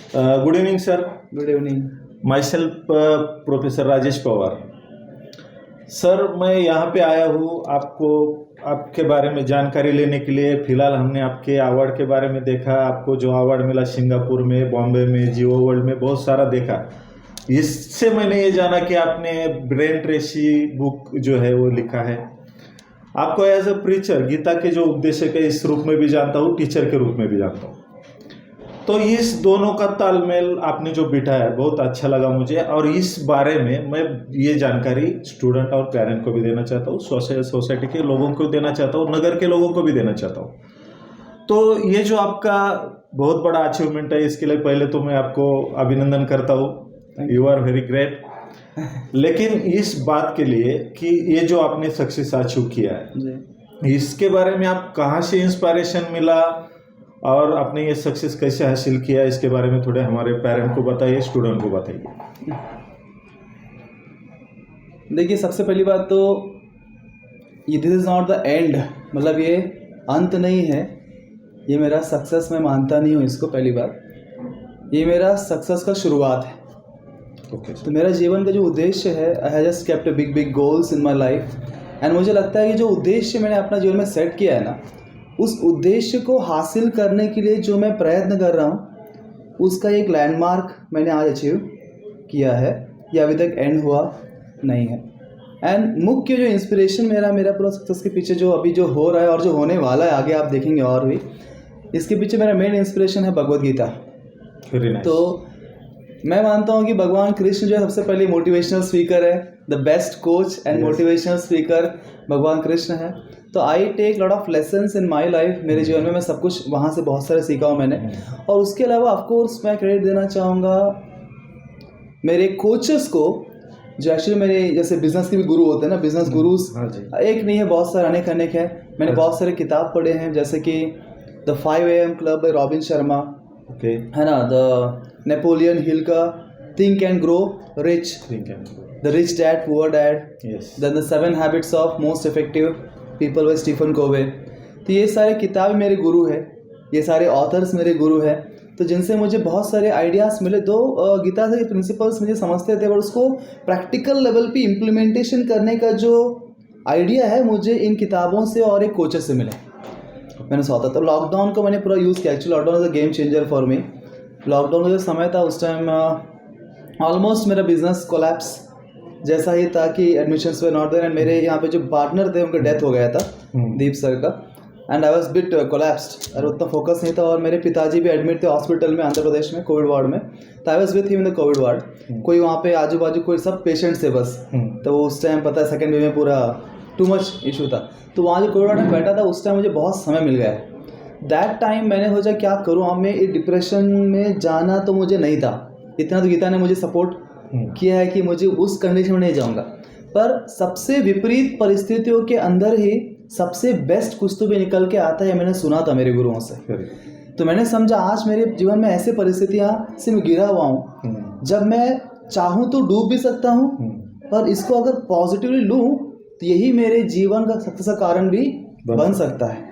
Good evening, sir. Good evening. Myself, professor Rajesh Pawar. Sir, मैं यहाँ पे आया हूँ आपको आपके बारे में जानकारी लेने के लिए। फिलहाल हमने आपके अवार्ड के बारे में देखा, आपको जो अवार्ड मिला सिंगापुर में, बॉम्बे में, जियो वर्ल्ड में, बहुत सारा देखा। इससे मैंने ये जाना कि आपने ब्रेन ट्रेसी बुक जो है वो लिखा है। आपको एज अ प्रीचर गीता के जो उपदेशक है इस रूप में भी जानता हूँ, टीचर के रूप में भी जानता हूँ। तो इस दोनों का तालमेल आपने जो बिठाया है बहुत अच्छा लगा मुझे, और इस बारे में मैं ये जानकारी स्टूडेंट और पेरेंट को भी देना चाहता हूँ, सोसाइटी के लोगों को देना चाहता हूँ, नगर के लोगों को भी देना चाहता हूँ। तो ये जो आपका बहुत बड़ा अचीवमेंट है, इसके लिए पहले तो मैं आपको अभिनंदन करता हूँ। You are very great. लेकिन इस बात के लिए कि ये जो आपने सक्सेस अचीव किया है, इसके बारे में आप कहाँ से इंस्पायरेशन मिला और आपने ये सक्सेस कैसे हासिल किया, इसके बारे में थोड़े हमारे पेरेंट को बताइए, स्टूडेंट को बताइए। देखिए, सबसे पहली बात तो ये this is not the end, मतलब ये अंत नहीं है। ये मेरा सक्सेस मैं मानता नहीं हूँ इसको। पहली बात, ये मेरा सक्सेस का शुरुआत है। ओके तो मेरा जीवन का जो उद्देश्य है, I have just kept big big goals in my life, and मुझे लगता है कि जो उद्देश्य मैंने अपना जीवन में सेट किया है ना, उस उद्देश्य को हासिल करने के लिए जो मैं प्रयत्न कर रहा हूँ, उसका एक लैंडमार्क मैंने आज अचीव किया है। ये अभी तक एंड हुआ नहीं है। एंड मुख्य जो इंस्पिरेशन मेरा पूरा सक्सेस के पीछे जो अभी जो हो रहा है और जो होने वाला है आगे आप देखेंगे और भी, इसके पीछे मेरा मेन इंस्पिरेशन है भगवद गीता। Very nice. तो मैं मानता हूँ कि भगवान कृष्ण जो है सबसे पहले मोटिवेशनल स्पीकर है, the best coach and motivational speaker भगवान कृष्ण है। तो I take lot of lessons in my life. मेरे जीवन में मैं सब कुछ वहाँ से बहुत सारे सीखा हूँ मैंने। और उसके अलावा ऑफकोर्स मैं क्रेडिट देना चाहूँगा मेरे कोचेस को, जो एक्चुअली मेरे जैसे बिजनेस के भी गुरु होते हैं ना, बिजनेस गुरुज एक नहीं है, बहुत सारे अनेक है। मैंने बहुत सारे किताब पढ़े हैं, जैसे कि the 5 AM club by Robin Sharma, है ना, द नेपोलियन हिल का think and grow rich, the rich dad poor dad, then the 7 habits of most effective people by Stephen Covey. तो ये सारे किताब मेरे गुरु है, ये सारे ऑथर्स मेरे गुरु हैं, तो जिनसे मुझे बहुत सारे आइडियाज़ मिले। दो गीता से प्रिंसिपल्स मुझे समझते थे, और उसको प्रैक्टिकल लेवल पे इम्प्लीमेंटेशन करने का जो आइडिया है मुझे इन किताबों से और एक कोचर से मिले। मैंने सोचा तो लॉकडाउन को मैंने पूरा यूज़ किया। Actually lockdown is a game changer for me. Lockdown का जो समय था उस टाइम ऑलमोस्ट मेरा बिजनेस कोलैप्स जैसा ही था कि admissions were not there, and मेरे यहाँ पे जो पार्टनर थे उनका डेथ हो गया था, दीप सर का, and I was bit collapsed, और उतना फोकस नहीं था। और मेरे पिताजी भी एडमिट थे हॉस्पिटल में आंध्र प्रदेश में, कोविड वार्ड में। तो I was with him in the Covid ward. कोई वहाँ पे आजू बाजू कोई सब पेशेंट्स थे बस। तो उस टाइम पता है सेकेंड वेव में पूरा टू मच इशू था। तो वहाँ जो कोविड वार्ड में बैठा था उस टाइम मुझे बहुत समय मिल गया है। दैट टाइम मैंने सोचा क्या करूँ, अब मैं डिप्रेशन में जाना तो मुझे नहीं था। इतना तो गीता ने मुझे सपोर्ट किया है कि मुझे उस कंडीशन में नहीं जाऊँगा। पर सबसे विपरीत परिस्थितियों के अंदर ही सबसे बेस्ट कुछ तो भी निकल के आता है, मैंने सुना था मेरे गुरुओं से। तो मैंने समझा आज मेरे जीवन में ऐसे परिस्थितियाँ से मैं गिरा हुआ हूँ, जब मैं चाहूँ तो डूब भी सकता हूँ, पर इसको अगर पॉजिटिवली लूँ तो यही मेरे जीवन का सक्सेस का कारण भी बन सकता है।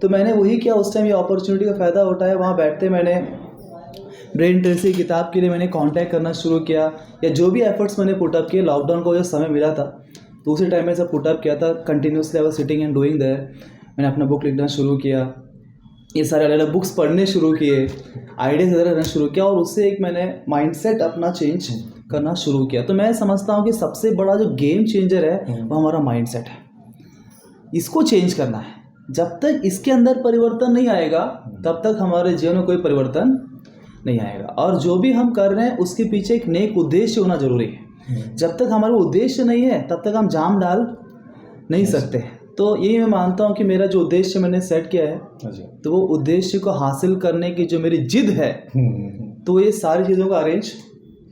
तो मैंने वही किया उस टाइम, ये अपॉर्चुनिटी का फ़ायदा उठाया। वहाँ बैठते मैंने ब्रेन ट्रेसी किताब के लिए मैंने कांटेक्ट करना शुरू किया, या जो भी एफर्ट्स मैंने पुटअप किए। लॉकडाउन को जो समय मिला था तो उसी टाइम में सब पुटअप किया था continuously. I was sitting and doing there. मैंने अपना बुक लिखना शुरू किया, ये सारे अलग अलग बुक्स पढ़ने शुरू किए, आइडियाज करना शुरू किया, और उससे एक मैंने माइंडसेट अपना चेंज करना शुरू किया। तो मैं समझता हूँ कि सबसे बड़ा जो गेम चेंजर है वो हमारा माइंडसेट है। इसको चेंज करना है। जब तक इसके अंदर परिवर्तन नहीं आएगा तब तक हमारे जीवन में कोई परिवर्तन नहीं आएगा। और जो भी हम कर रहे हैं उसके पीछे एक नेक उद्देश्य होना जरूरी है। जब तक हमारा उद्देश्य नहीं है तब तक हम जाम डाल नहीं सकते। तो यही मैं मानता हूँ कि मेरा जो उद्देश्य मैंने सेट किया है, तो वो उद्देश्य को हासिल करने की जो मेरी जिद है, तो ये सारी चीज़ों को अरेंज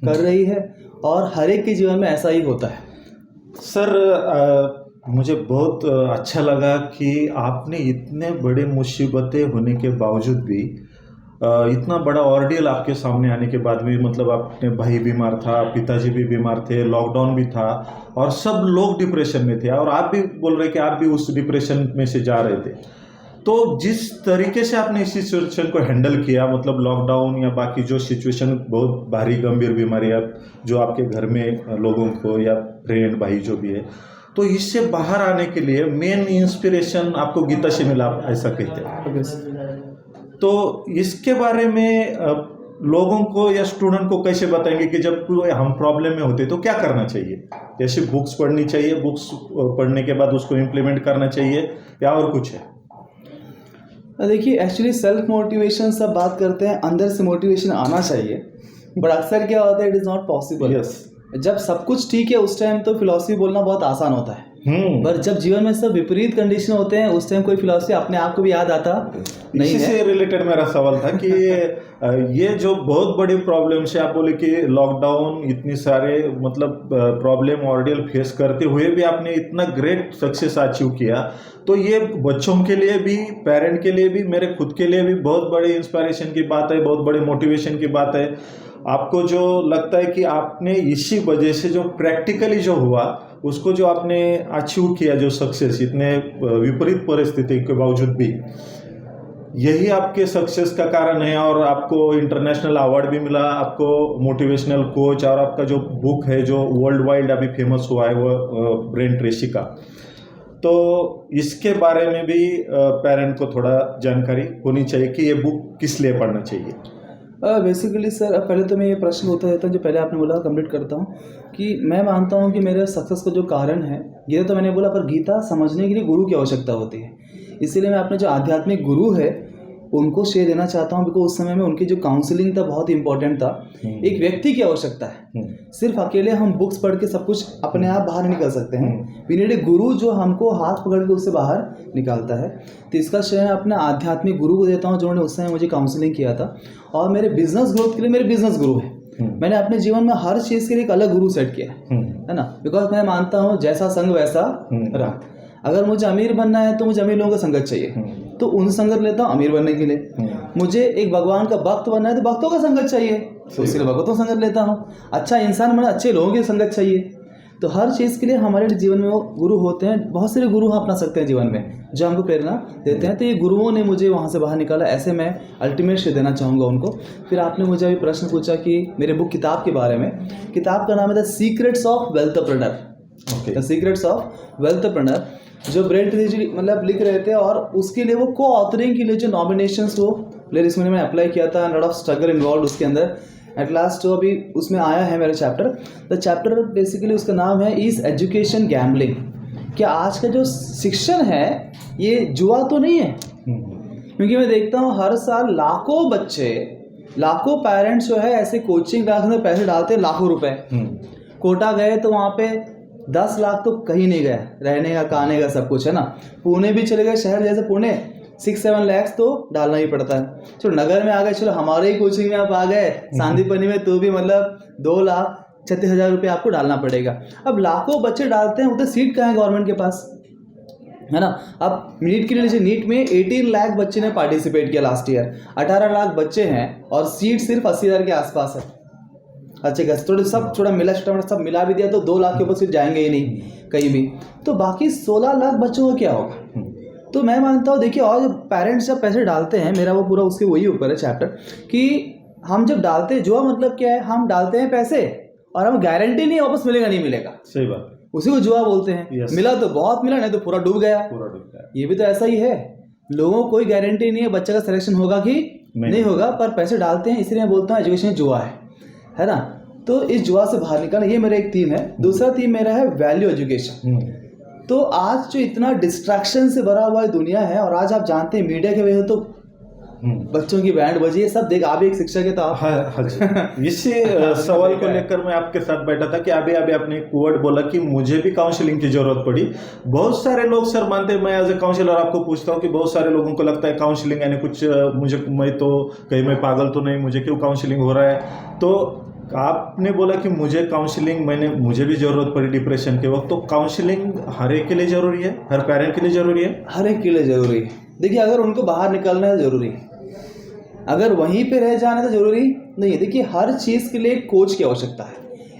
कर रही है, और हर एक के जीवन में ऐसा ही होता है। सर, मुझे बहुत अच्छा लगा कि आपने इतने बड़े मुसीबतें होने के बावजूद भी, इतना बड़ा ऑर्डियल आपके सामने आने के बाद भी, मतलब आपने भाई बीमार था, पिताजी भी बीमार थे, लॉकडाउन भी था, और सब लोग डिप्रेशन में थे, और आप भी बोल रहे कि आप भी उस डिप्रेशन में से जा रहे थे। तो जिस तरीके से आपने इस सिचुएशन को हैंडल किया, मतलब लॉकडाउन या बाकी जो सिचुएशन, बहुत भारी गंभीर बीमारियां जो आपके घर में लोगों को या फ्रेंड भाई जो भी है, तो इससे बाहर आने के लिए मेन इंस्पिरेशन आपको गीता से मिला, ऐसा कहते हैं। तो इसके बारे में लोगों को या स्टूडेंट को कैसे बताएंगे कि जब कोई हम प्रॉब्लम में होते तो क्या करना चाहिए? जैसे बुक्स पढ़नी चाहिए, बुक्स पढ़ने के बाद उसको इम्प्लीमेंट करना चाहिए, या और कुछ है? देखिए, एक्चुअली सेल्फ मोटिवेशन सब बात करते हैं, अंदर से मोटिवेशन आना चाहिए, बट अक्सर क्या होता है, it is not possible. Yes, जब सब कुछ ठीक है उस टाइम तो फिलॉसफी बोलना बहुत आसान होता है, पर जब जीवन में सब विपरीत कंडीशन होते हैं उस टाइम कोई फिलॉसफी अपने आप को भी याद आता नहीं इसी है। से रिलेटेड मेरा सवाल था कि ये जो बहुत बड़ी प्रॉब्लम से आप बोले कि लॉकडाउन, इतनी सारे मतलब प्रॉब्लम ऑर्डियल फेस करते हुए भी आपने इतना ग्रेट सक्सेस अचीव किया, तो ये बच्चों के लिए भी, पेरेंट के लिए भी, मेरे खुद के लिए भी बहुत बड़ी इंस्पिरेशन की बात है, बहुत बड़ी मोटिवेशन की बात है। आपको जो लगता है कि आपने इसी वजह से जो प्रैक्टिकली जो हुआ उसको जो आपने अचीव किया, जो सक्सेस इतने विपरीत परिस्थिति के बावजूद भी, यही आपके सक्सेस का कारण है। और आपको इंटरनेशनल अवार्ड भी मिला, आपको मोटिवेशनल कोच, और आपका जो बुक है जो वर्ल्ड वाइड अभी फेमस हुआ है वो ब्रेन ट्रेसी का। तो इसके बारे में भी पेरेंट को थोड़ा जानकारी होनी चाहिए कि ये बुक किस लिए पढ़ना चाहिए। बेसिकली सर, अब पहले तो मैं ये प्रश्न होता रहता है जो पहले आपने बोला, कंप्लीट करता हूँ कि मैं मानता हूँ कि मेरे सक्सेस का जो कारण है, गीता तो मैंने बोला, पर गीता समझने के लिए गुरु की आवश्यकता होती है। इसीलिए मैं अपने जो आध्यात्मिक गुरु है उनको श्रेय देना चाहता हूँ, बिकॉज उस समय में उनकी जो काउंसलिंग था बहुत इंपॉर्टेंट था। एक व्यक्ति की आवश्यकता है, सिर्फ अकेले हम बुक्स पढ़ के सब कुछ अपने आप बाहर नहीं निकल सकते हैं। वी नीड ए गुरु जो हमको हाथ पकड़ के उससे बाहर निकालता है। तो इसका श्रेय मैं अपने आध्यात्मिक गुरु को देता हूँ जिन्होंने उस समय मुझे काउंसलिंग किया था। और मेरे बिजनेस ग्रोथ के लिए मेरे बिजनेस गुरु है। मैंने अपने जीवन में हर चीज़ के लिए एक अलग गुरु सेट किया है ना, बिकॉज मैं मानता हूँ जैसा संग वैसा रंग। अगर मुझे अमीर बनना है तो मुझे अमीर लोगों का संगत चाहिए, तो उन संगत लेता हूँ अमीर बनने के लिए। मुझे एक भगवान का भक्त बनना है तो भक्तों का संगत चाहिए, तो इसलिए भक्तों का संगत लेता हूँ। अच्छा इंसान बनना, अच्छे लोगों की संगत चाहिए। तो हर चीज़ के लिए हमारे जीवन में वो गुरु होते हैं। बहुत सारे गुरु हम अपना सकते हैं जीवन में जो हमको प्रेरणा देते हैं। तो ये गुरुओं ने मुझे वहाँ से बाहर निकाला, ऐसे मैं अल्टीमेट श्रेय देना चाहूँगा उनको। फिर आपने मुझे अभी प्रश्न पूछा कि मेरे बुक किताब के बारे में। किताब का नाम है the secrets of wealthpreneur. The secrets of wealthpreneur, जो ब्रेन ट्रेसी मतलब लिख रहे थे, और उसके लिए वो को ऑथरिंग के लिए जो नॉमिनेशंस वो प्लेयर इसमें मैंने अप्लाई किया था, लॉट ऑफ स्ट्रगल इन्वॉल्व उसके अंदर। एट लास्ट जो अभी उसमें आया है मेरा चैप्टर, द चैप्टर बेसिकली उसका नाम है इज एजुकेशन गैम्बलिंग। क्या आज का जो शिक्षण है ये जुआ तो नहीं है? क्योंकि मैं देखता हूँ हर साल लाखों बच्चे, लाखों पेरेंट्स जो है ऐसे कोचिंग क्लास में पैसे डालते हैं, लाखों रुपए। कोटा गए तो वहाँ पे 10 लाख तो कहीं नहीं गया, रहने का, खाने का, सब कुछ है ना। पुणे भी चले गए, शहर जैसे पुणे 6-7 लाख तो डालना ही पड़ता है। चलो नगर में आ गए, चलो हमारे ही कोचिंग में आप आ गए सांदीपनी में, तो भी मतलब 2,36,000 रुपये आपको डालना पड़ेगा। अब लाखों बच्चे डालते हैं, उधर सीट कहाँ है गवर्नमेंट के पास, है ना। अब नीट के लिए लीजिए, नीट में 18 लाख बच्चे ने पार्टिसिपेट किया लास्ट ईयर, 18 लाख बच्चे हैं और सीट सिर्फ 80,000 के आसपास है। अच्छा थोड़ा सब थोड़ा मिला छोटा सब मिला भी दिया तो 2 लाख के ऊपर सीट जाएंगे ही नहीं कहीं भी, तो बाकी 16 लाख बच्चों का क्या होगा? तो मैं मानता हूँ, देखिए, और पेरेंट्स जब पैसे डालते हैं, मेरा वो पूरा उसके वही ऊपर है चैप्टर, कि हम जब डालते हैं, जुआ मतलब क्या है, हम डालते हैं पैसे और हम गारंटी नहीं वापस मिलेगा नहीं मिलेगा। सही बात, उसी को जुआ बोलते हैं। मिला तो बहुत मिला, नहीं तो पूरा डूब गया। ये भी तो ऐसा ही है, लोगों को कोई गारंटी नहीं है बच्चे का सिलेक्शन होगा कि नहीं होगा, पर पैसे डालते हैं। इसलिए मैं बोलता हूँ एजुकेशन जुआ है ना। तो इस जुआ से बाहर निकलना, ये मेरा एक थीम है। दूसरा थीम मेरा है वैल्यू एजुकेशन। तो आज जो इतना डिस्ट्रैक्शन से भरा हुआ दुनिया है, और आज आप जानते हैं मीडिया के वजह तो बच्चों की बैंड बजी है, सब देख। आप एक शिक्षक है तो आप इसी सवाल को लेकर मैं आपके साथ बैठा था कि अभी आपने एक वर्ड बोला कि मुझे भी काउंसलिंग की जरूरत पड़ी। बहुत सारे लोग सर मानते हैं, मैं एज ए काउंसलर आपको पूछता हूँ कि बहुत सारे लोगों को लगता है काउंसलिंग यानी कुछ मैं तो कहीं मैं पागल तो नहीं, मुझे क्यों काउंसलिंग हो रहा है। तो आपने बोला कि मुझे काउंसलिंग, मुझे भी जरूरत पड़ी डिप्रेशन के वक्त। तो काउंसलिंग हर एक के लिए जरूरी है, हर पेरेंट के लिए जरूरी है? हर एक के लिए जरूरी है। देखिए, अगर उनको बाहर निकलना है जरूरी है, अगर वहीं पे रह जाना तो जरूरी नहीं है। देखिए, हर चीज़ के लिए एक कोच की आवश्यकता है,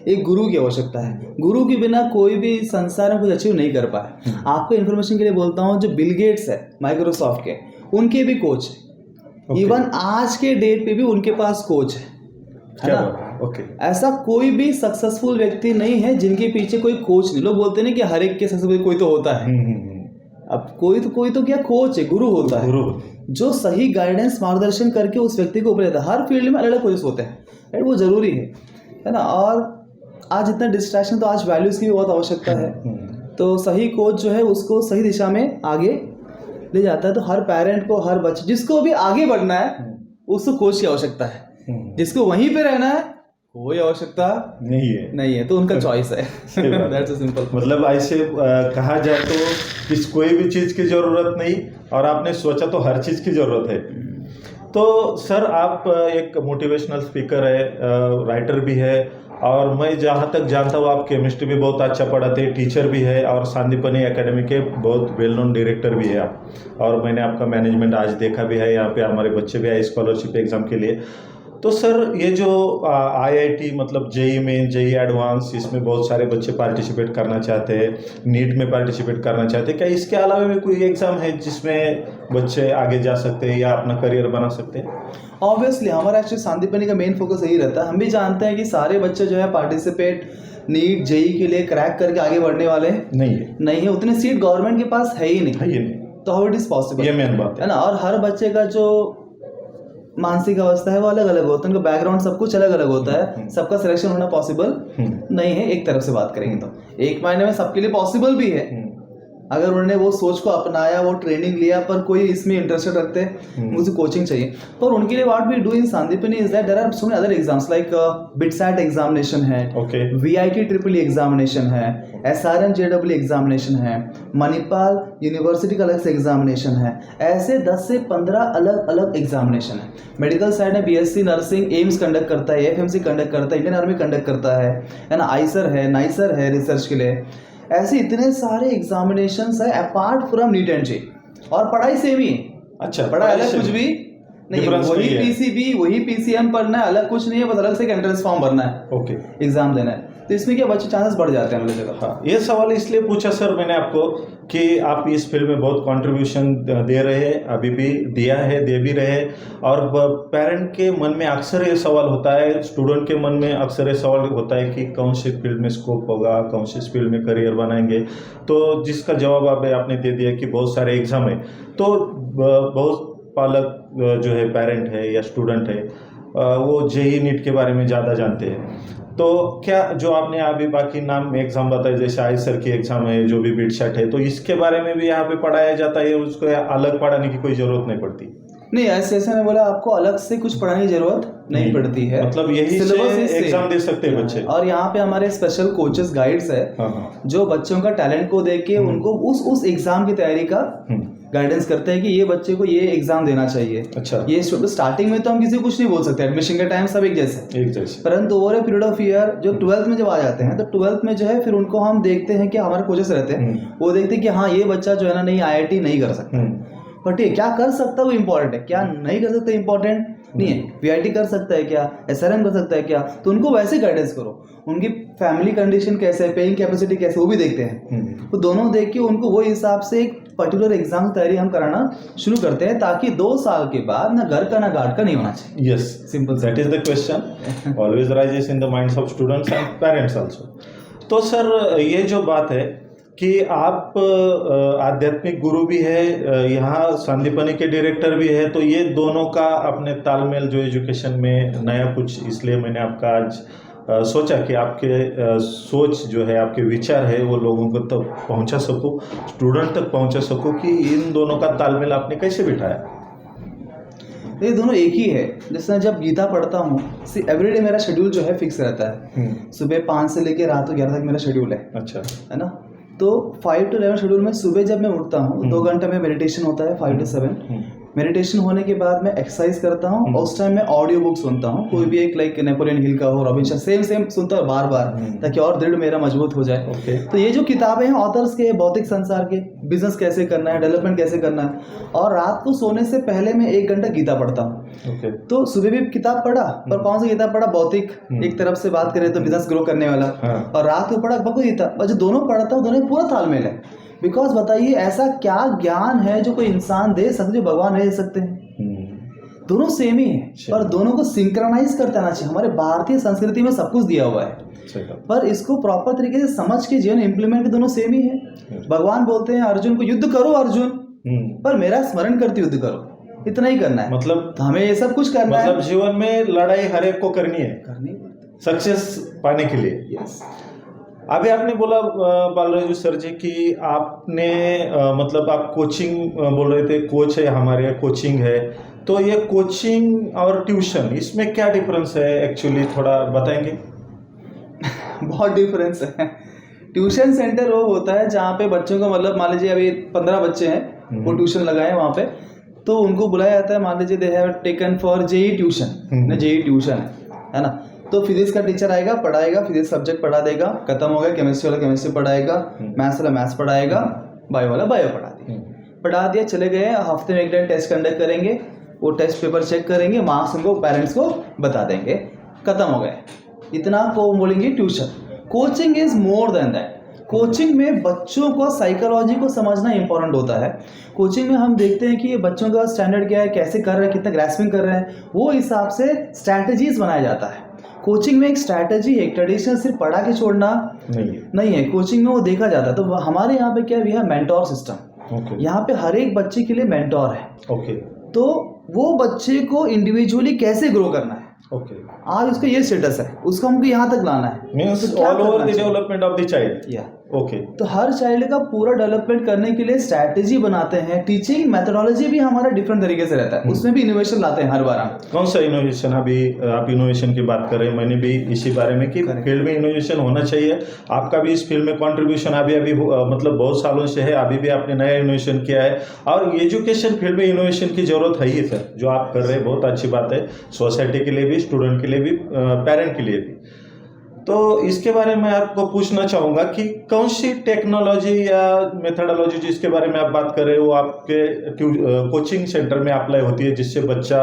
एक गुरु की आवश्यकता है। गुरु के बिना कोई भी संसार में कुछ अचीव नहीं कर पाए। आपको इन्फॉर्मेशन के लिए बोलता हूँ, जो बिल गेट्स है माइक्रोसॉफ्ट के, उनके भी कोच है, इवन आज के डेट पे भी उनके पास कोच है क्या ना। बात है, ओके। ऐसा कोई भी सक्सेसफुल व्यक्ति नहीं है जिनके पीछे कोई कोच नहीं। लोग बोलते हैं कि हर एक के सक्सेसफुल कोई तो होता है, अब कोई तो क्या कोच है, गुरु होता है, गुरु जो सही गाइडेंस मार्गदर्शन करके उस व्यक्ति को ऊपर लेता है। हर फील्ड में अलग अलग कोचेस होते हैं, राइट, वो जरूरी है ना। और आज इतना डिस्ट्रैक्शन, तो आज वैल्यूज की भी बहुत आवश्यकता है, तो सही कोच जो है उसको सही दिशा में आगे ले जाता है। तो हर पेरेंट को, हर बच्चे जिसको भी आगे बढ़ना है उसको कोच की आवश्यकता है, जिसको वहीं पे रहना है कोई आवश्यकता नहीं है, तो उनका चॉइस है। That's a simple। मतलब ऐसे कहा जाए तो इस कोई भी चीज़ की ज़रूरत नहीं, और आपने सोचा तो हर चीज़ की ज़रूरत है। तो सर आप एक मोटिवेशनल स्पीकर है, राइटर भी है, और मैं जहाँ तक जानता हूँ आप केमिस्ट्री भी बहुत अच्छा पढ़ाते हैं, टीचर भी है, और सांदीपनि एकेडमी के बहुत वेल नोन डायरेक्टर भी है आप। और मैंने आपका मैनेजमेंट आज देखा भी है, यहाँ पे हमारे बच्चे भी आए स्कॉलरशिप एग्ज़ाम के लिए। तो सर ये जो IIT मतलब जेई मेन, जेई एडवांस, इसमें बहुत सारे बच्चे पार्टिसिपेट करना चाहते हैं, नीट में पार्टिसिपेट करना चाहते हैं, क्या इसके अलावा भी कोई एग्ज़ाम है जिसमें बच्चे आगे जा सकते हैं या अपना करियर बना सकते हैं? ऑब्वियसली हमारा एक्चुअली सांदीपनि का मेन फोकस यही रहता है। हम भी जानते हैं कि सारे बच्चे जो है पार्टिसिपेट नीट जेई के लिए क्रैक करके आगे बढ़ने वाले नहीं है, उतने सीट गवर्नमेंट के पास है ही नहीं, तो हाउ इट इज पॉसिबल, ये मेन बात है ना। और हर बच्चे का जो मानसिक अवस्था है वो अलग अलग होता है, उनका बैकग्राउंड सब कुछ अलग अलग होता है, सबका सिलेक्शन होना पॉसिबल नहीं है। एक तरफ से बात करेंगे तो एक मायने में सबके लिए पॉसिबल भी है, अगर उन्होंने वो सोच को अपनाया, वो ट्रेनिंग लिया, पर कोई इसमें इंटरेस्टेड रखते हैं, मुझे कोचिंग चाहिए। पर उनके लिए what we do in Sandipani is that there are so many other exams like BITSAT examination है, VIT ट्रिपल एग्जामिनेशन है, SRM JEE एग्जामिनेशन है, मणिपाल यूनिवर्सिटी का अलग से एग्जामिनेशन है, ऐसे 10 से 15 अलग अलग एग्जामिनेशन है। मेडिकल साइड में BSc नर्सिंग एम्स कंडक्ट करता है, FMC कंडक्ट करता है, इंडियन आर्मी कंडक्ट करता है ना, आइसर है, नाइसर है रिसर्च के लिए। ऐसे इतने सारे एग्जामिनेशंस है apart from neat and JEE, और पढ़ाई सेम ही है। अच्छा, पढ़ाई अलग कुछ भी नहीं, वही PCB वही PCM पढ़ना है, अलग कुछ नहीं है, बस अलग से एक एंट्रेंस फॉर्म भरना है, ओके, एग्जाम देना है। तो इसमें क्या बच्चे चांसेस बढ़ जाते हैं हमारी जगह। हाँ, ये सवाल इसलिए पूछा सर मैंने आपको कि आप इस फील्ड में बहुत कंट्रीब्यूशन दे रहे हैं, अभी भी दिया है, दे भी रहे, और पेरेंट के मन में अक्सर ये सवाल होता है, स्टूडेंट के मन में अक्सर ये सवाल होता है कि कौन से फील्ड में स्कोप होगा, कौन से फील्ड में करियर बनाएंगे। तो जिसका जवाब आपने दे दिया कि बहुत सारे एग्जाम है, तो बहुत पालक जो है, पेरेंट है या स्टूडेंट है, वो जेईई नीट के बारे में ज़्यादा जानते हैं। तो क्या जो आपने अभी बाकी नाम एग्जाम बताए, जैसे आइसर की एग्जाम है, जो भी बिटसेट है, तो इसके बारे में भी यहाँ पे पढ़ाया जाता है, उसको अलग पढ़ाने की कोई जरूरत नहीं पड़ती? नहीं, ऐसे मैं बोला आपको अलग से कुछ पढ़ाने की जरूरत नहीं पड़ती है, मतलब यही से एग्जाम दे सकते हैं बच्चे। और यहाँ पे हमारे स्पेशल कोचेस गाइड्स है, जो बच्चों का टैलेंट को देख के उनको उस एग्जाम की तैयारी का गाइडेंस करते हैं कि ये बच्चे को ये एग्जाम देना चाहिए। अच्छा, ये स्टार्टिंग में तो हम किसी को कुछ नहीं बोल सकते, एडमिशन के टाइम सब एक जैसे, परंतु over a period of year जो 12th में जब आ जाते हैं, तो 12th में जो है फिर उनको हम देखते हैं कि हमारे कोचेस रहते हैं, वो देखते हैं कि हाँ ये बच्चा जो है ना नहीं IIT नहीं कर सकता, बट ये क्या कर सकता है वो इम्पोर्टेंट है, क्या नहीं कर सकता इम्पोर्टेंट नहीं है। VIT कर सकता है क्या, SRM कर सकता है क्या, तो उनको वैसे गाइडेंस करो। उनकी फैमिली कंडीशन कैसे है, पेइंग कैपेसिटी कैसे, वो भी देखते हैं, तो दोनों देख के उनको वो हिसाब से एक पर्टिकुलर एग्जाम की तैयारी हम कराना शुरू करते हैं, ताकि 2 साल के बाद ना घर का ना घाट का नहीं होना चाहिए। Yes, simple, that is the question always rises in the minds of students and parents also. तो सर ये जो बात है कि आप आध्यात्मिक गुरु भी है, यहाँ सांदीपनि के डायरेक्टर भी है, तो ये दोनों का अपने तालमेल जो एजुकेशन में नया कुछ, इसलिए मैंने आपका आज सोचा कि आपके सोच जो है, आपके विचार है, वो लोगों को तक पहुंचा सकूं, स्टूडेंट तक पहुंचा सकूं, कि इन दोनों का तालमेल आपने कैसे बिठाया? ये दोनों एक ही है। जैसे जब गीता पढ़ता हूँ, एवरीडे मेरा शेड्यूल जो है फिक्स रहता है, सुबह 5 से लेकर रात 11 तक मेरा शेड्यूल है। अच्छा, है ना। तो 5 to 11 शेड्यूल में सुबह जब मैं उठता हूँ 2 घंटे में मेडिटेशन होता है, 5 to 7। मेडिटेशन होने के बाद मैं एक्सरसाइज करता हूँ, और उस टाइम मैं ऑडियो बुक सुनता हूँ, कोई भी एक लाइक नेपोलियन हिल का हो, रॉबिन शर्मा, सेम सुनता हूँ बार बार, ताकि और दृढ़ मेरा मजबूत हो जाए। तो ये जो किताबें हैं ऑथर्स के, भौतिक संसार के, बिजनेस कैसे करना है, डेवलपमेंट कैसे करना है, और रात को सोने से पहले मैं 1 घंटा गीता पढ़ता हूँ। तो सुबह भी किताब पढ़ा, पर कौन सा किताब पढ़ा, भौतिक एक तरफ से बात करें तो बिजनेस ग्रो करने वाला, और रात को पढ़ा भगवद गीता, और जो दोनों पढ़ता हूँ दोनों पूरा तालमेल है। बिकॉज बताइए ऐसा क्या ज्ञान है जो कोई इंसान दे सकते जो भगवान नहीं दे सकते हैं? दोनों सेम ही है, पर दोनों को सिंक्रोनाइज करते आना चाहिए। हमारे भारतीय संस्कृति में सब कुछ दिया हुआ है, पर इसको प्रॉपर तरीके से समझ के जीवन इम्प्लीमेंट दोनों सेम ही है। भगवान बोलते हैं अर्जुन को युद्ध करो अर्जुन, पर मेरा स्मरण करते युद्ध करो, इतना ही करना है। मतलब तो हमें ये सब कुछ करना है। मतलब जीवन में लड़ाई हर एक को करनी है सक्सेस पाने के लिए। यस। अभी आपने बोला बालराजू सर जी कि आपने मतलब आप कोचिंग बोल रहे थे, कोच है हमारे, कोचिंग है, तो ये कोचिंग और ट्यूशन इसमें क्या डिफरेंस है एक्चुअली, थोड़ा बताएंगे? बहुत डिफरेंस है। ट्यूशन सेंटर वो होता है जहाँ पे बच्चों को, मतलब मान लीजिए अभी 15 बच्चे हैं वो ट्यूशन लगाए वहाँ पे, तो उनको बुलाया जाता है, मान लीजिए they have taken for JEE tuition, JEE tuition है ना, तो फिजिक्स का टीचर आएगा, पढ़ाएगा, फिजिक्स सब्जेक्ट पढ़ा देगा, खत्म हो गया। केमिस्ट्री वाला केमिस्ट्री पढ़ाएगा, मैथ्स वाला मैथ्स पढ़ाएगा, बायो वाला बायो पढ़ा दिया, चले गए। हफ्ते में एक दिन टेस्ट कंडक्ट करेंगे, वो टेस्ट पेपर चेक करेंगे, मार्क्स उनको पेरेंट्स को बता देंगे, खत्म हो गए। इतना को बोलेंगे tuition. Coaching is more than that. Coaching में बच्चों को साइकोलॉजी को समझना इंपॉर्टेंट होता है। कोचिंग में हम देखते हैं कि ये बच्चों का स्टैंडर्ड क्या है, कैसे कर रहे हैं, कितना ग्रास्पिंग कर रहे हैं, वो हिसाब से स्ट्रैटेजीज बनाया जाता है। कोचिंग में एक स्ट्रैटेजी है, ट्रेडिशनल सिर्फ पढ़ा के छोड़ना नहीं है। कोचिंग में वो देखा जाता है। तो हमारे यहाँ पे क्या है, वी हैव मेंटोर सिस्टम। यहाँ पे हर एक बच्चे के लिए मेंटोर है। तो वो बच्चे को इंडिविजुअली कैसे ग्रो करना है, आज उसका ये स्टेटस है, उसका हमको यहाँ तक लाना है, means all over the development of the child. तो हर चाइल्ड का पूरा डेवलपमेंट करने के लिए स्ट्रैटेजी बनाते हैं। टीचिंग मेथोडोलॉजी भी हमारा डिफरेंट तरीके से रहता है, उसमें भी इनोवेशन लाते हैं हर बार हम। कौन सा इनोवेशन? अभी आप इनोवेशन की बात कर रहे हैं, मैंने भी इसी बारे में कि फील्ड में इनोवेशन होना चाहिए। आपका भी इस फील्ड में कंट्रीब्यूशन अभी मतलब बहुत सालों से है, अभी भी आपने नया इनोवेशन किया है, और एजुकेशन फील्ड में इनोवेशन की जरूरत है ही सर, जो आप कर रहे हैं बहुत अच्छी बात है, सोसाइटी के लिए भी, स्टूडेंट के लिए भी, पेरेंट के लिए भी। तो इसके बारे में आपको पूछना चाहूँगा कि कौन सी टेक्नोलॉजी या मेथडोलॉजी जिसके बारे में आप बात कर रहे हो आपके कोचिंग सेंटर में अप्लाई होती है, जिससे बच्चा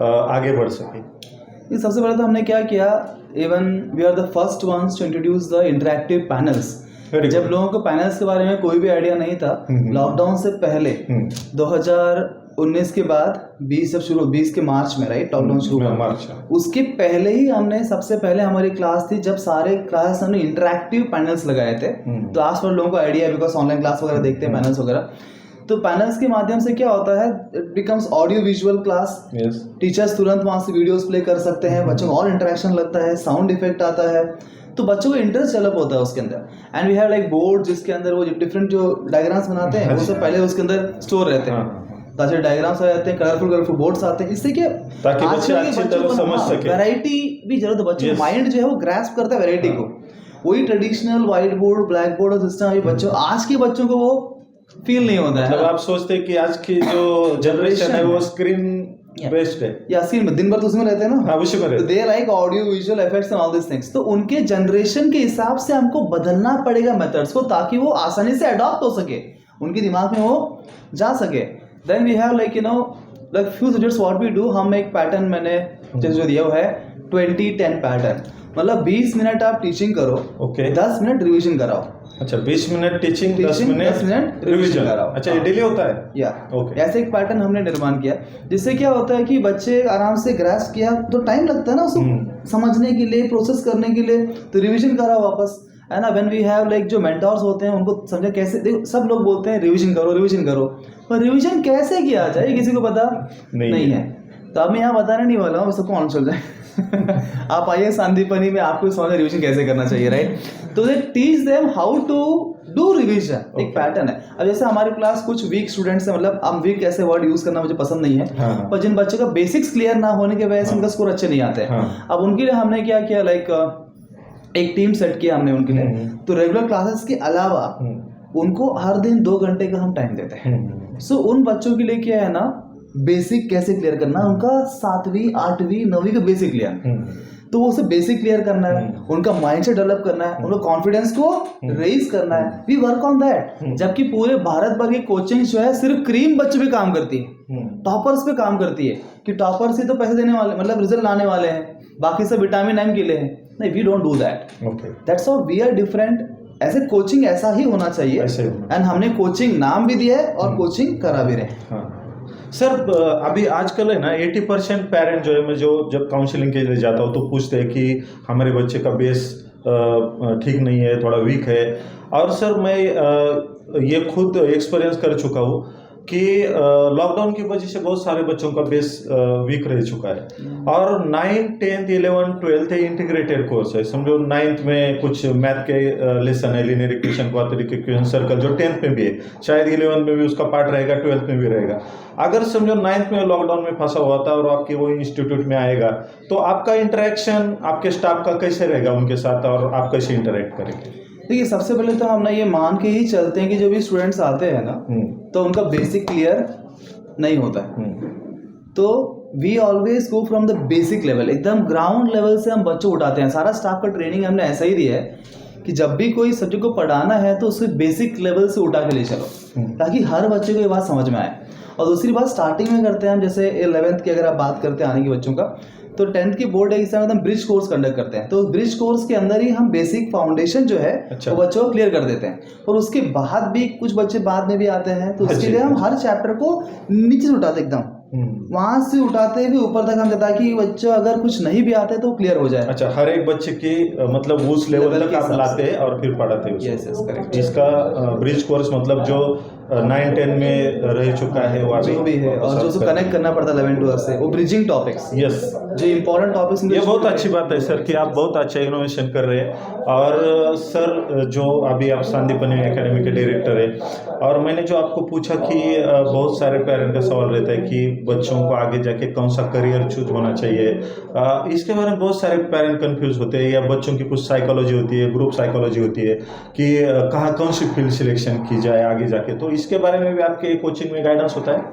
आगे बढ़ सके? सबसे पहले तो हमने क्या किया, even we are the first ones to introduce the interactive panels. जब लोगों को पैनल्स के बारे में कोई भी आइडिया नहीं था, लॉकडाउन से पहले 2019 के बाद 20 के मार्च में, राइट, लॉकडाउन शुरू हुआ मार्च, उसके पहले ही हमने, सबसे पहले हमारी क्लास थी जब सारे क्लास हमने इंटरैक्टिव पैनल्स लगाए थे। तो आस पास लोगों को आइडिया है, बिकॉज ऑनलाइन क्लास वगैरह देखते हैं पैनल्स वगैरह। तो पैनल्स के माध्यम से क्या होता है, it becomes audio visual class. Teachers तुरंत वहां से वीडियोस प्ले कर सकते हैं, बच्चों को और इंटरेक्शन लगता है, साउंड इफेक्ट आता है, तो बच्चों को इंटरेस्ट डेवलप होता है उसके अंदर। And we have like board जिसके अंदर वो डिफरेंट जो डायग्राम्स बनाते हैं वो सब पहले उसके अंदर स्टोर रहते हैं, ताकि डायग्राम्स आ जाते हैं, कलरफुल बोर्ड्स आते हैं, इससे क्या ताकि बच्चे अच्छी तरह समझ सके। वैरायटी भी जरूरत है, बच्चों का माइंड जो है वो ग्रास्प करता है वैरायटी को। वही traditional white board, black board system अभी बच्चों, आज के बच्चों को वो फील नहीं होता है। मतलब आप सोचते हैं कि आज की जो जनरेशन है वो स्क्रीन बेस्ड है, या स्क्रीन में दिन भर तो उसमें रहते हैं ना। हाँ, उसी में रहते हैं। They like audio visual effects and all this things. तो उनके जनरेशन के हिसाब से हमको बदलना पड़ेगा मेथड्स को, ताकि वो आसानी से अडॉप्ट हो सके, उनके दिमाग में वो जा सके। Then we have like like few subjects what we do, हम एक पैटर्न मैंने जो दिया हुआ है 20-10 पैटर्न, मतलब 20 मिनट आप टीचिंग करो, 10 मिनट रिविजन कराओ। अच्छा, 20 मिनट टीचिंग 10 मिनट रिवीजन कराओ। अच्छा, ये डेली होता है या ऐसे एक पैटर्न हमने निर्माण किया, जिससे क्या होता है कि बच्चे आराम से ग्रास्प किया, तो टाइम लगता है ना उसको समझने के लिए, प्रोसेस करने के लिए, तो रिवीजन कराओ वापस, है ना। व्हेन वी हैव लाइक जो मेंटर्स होते हैं उनको समझा कैसे, देखो सब लोग बोलते हैं रिवीजन करो, पर रिवीजन कैसे किया जाए किसी को पता नहीं है। तो अब मैं यहाँ बताने नहीं वाला हूँ, सबको मालूम चल जाए। आप आइए संदीपनी में, आपको समझ रिवीजन कैसे करना चाहिए, राइट। तो they teach them how to do revision. एक पैटर्न है। अब जैसे हमारे क्लास कुछ वीक स्टूडेंट्स हैं, मतलब अब वीक ऐसे वर्ड यूज करना मुझे पसंद नहीं है, पर जिन बच्चों का बेसिक्स क्लियर ना होने की वजह से उनका स्कोर अच्छे नहीं आते हैं। अब उनके लिए हमने क्या किया, लाइक एक टीम सेट किया हमने उनके लिए। तो रेगुलर क्लासेस के अलावा उनको हर दिन 2 घंटे का हम टाइम देते हैं। सो उन बच्चों के लिए क्या है ना, बेसिक कैसे क्लियर करना, उनका 7वीं 8वीं 9वीं का बेसिक क्लियर, तो वो उसे बेसिक क्लियर करना है, उनका माइंडसेट डेवलप करना है, उनका कॉन्फिडेंस को रेज करना है। We work on that. जबकि पूरे भारत भर की कोचिंग जो है सिर्फ क्रीम बच्चे पे काम करती है, टॉपर्स पे काम करती है, कि टॉपर्स ही तो पैसे देने वाले, मतलब रिजल्ट लाने वाले हैं, बाकी सब विटामिन एम के लिए हैं। नहीं, we don't do that. That's how we are different. ऐसे कोचिंग ऐसा ही होना चाहिए, ऐसे ही होना एंड हमने कोचिंग नाम भी दिया है और कोचिंग करा भी रहे हैं। हाँ सर, अभी आजकल है ना 80% पेरेंट जो है, मैं जो जब काउंसलिंग के लिए जाता हूँ तो पूछते हैं कि हमारे बच्चे का बेस ठीक नहीं है, थोड़ा वीक है। और सर मैं ये खुद एक्सपीरियंस कर चुका हूँ कि लॉकडाउन की वजह से बहुत सारे बच्चों का बेस वीक रह चुका है। और 9th 10th 11th 12th integrated course है। समझो 9th में कुछ मैथ के लेसन है, linear equation, quadratic equation, circle, जो 10th में भी है, शायद 11th में भी उसका पार्ट रहेगा, 12th में भी रहेगा। अगर समझो 9th में लॉकडाउन में फंसा हुआ था और आपके वो इंस्टीट्यूट में आएगा, तो आपका इंटरेक्शन आपके स्टाफ का कैसे रहेगा उनके साथ, और आप कैसे इंटरेक्ट करेंगे? देखिए, सबसे पहले तो हम ना ये मान के ही चलते हैं कि जो भी स्टूडेंट्स आते हैं ना, तो उनका बेसिक क्लियर नहीं होता है। तो we always go from the basic level, एकदम ग्राउंड लेवल से हम बच्चों उठाते हैं। सारा स्टाफ का ट्रेनिंग हमने ऐसा ही दिया है कि जब भी कोई सब्जेक्ट को पढ़ाना है तो उसके बेसिक लेवल से उठा के ले चलो, ताकि हर बच्चे को ये बात समझ में आए। और दूसरी बात स्टार्टिंग में करते हैं हम, जैसे 11th की अगर आप बात करते हैं आने के बच्चों का, तो 10th की बोर्ड एग्जाम में हम ब्रिज कोर्स कंडक्ट करते हैं। तो ब्रिज कोर्स के अंदर ही हम बेसिक फाउंडेशन जो है वो बच्चों को क्लियर कर देते हैं। और उसके बाद भी कुछ बच्चे बाद में भी आते हैं, तो उसके लिए हम हर चैप्टर को नीचे से उठाते, एकदम वहां से उठाते हुए ऊपर तक हम देता है कि बच्चों अगर कुछ नहीं भी आते तो क्लियर हो जाए। अच्छा, हर एक बच्चे की मतलब उस लेवल तक आप लाते हैं और फिर पढ़ाते हैं। Yes correct. इसका ब्रिज कोर्स मतलब जो 9-10 में रह चुका है वो अभी जो भी है, और जो उसको कनेक्ट करना पड़ता है 11-12 से, वो ब्रिजिंग टॉपिक्स, यस, जो इंपॉर्टेंट टॉपिक्स। ये बहुत अच्छी बात है सर कि आप बहुत अच्छा इनोवेशन कर रहे हैं। और सर, जो अभी आप संदीपनी एकेडमी के डायरेक्टर है, और मैंने जो आपको पूछा कि बहुत सारे पेरेंट का सवाल रहता है कि बच्चों को आगे जाके कौन सा करियर चूज होना चाहिए, इसके बारे में बहुत सारे पेरेंट कंफ्यूज होते हैं। या बच्चों की कुछ साइकोलॉजी होती है, ग्रुप साइकोलॉजी होती है कि कहाँ कौन सी फील्ड सिलेक्शन की जाए आगे जाके, तो इसके बारे में भी आपके कोचिंग में गाइडेंस होता है?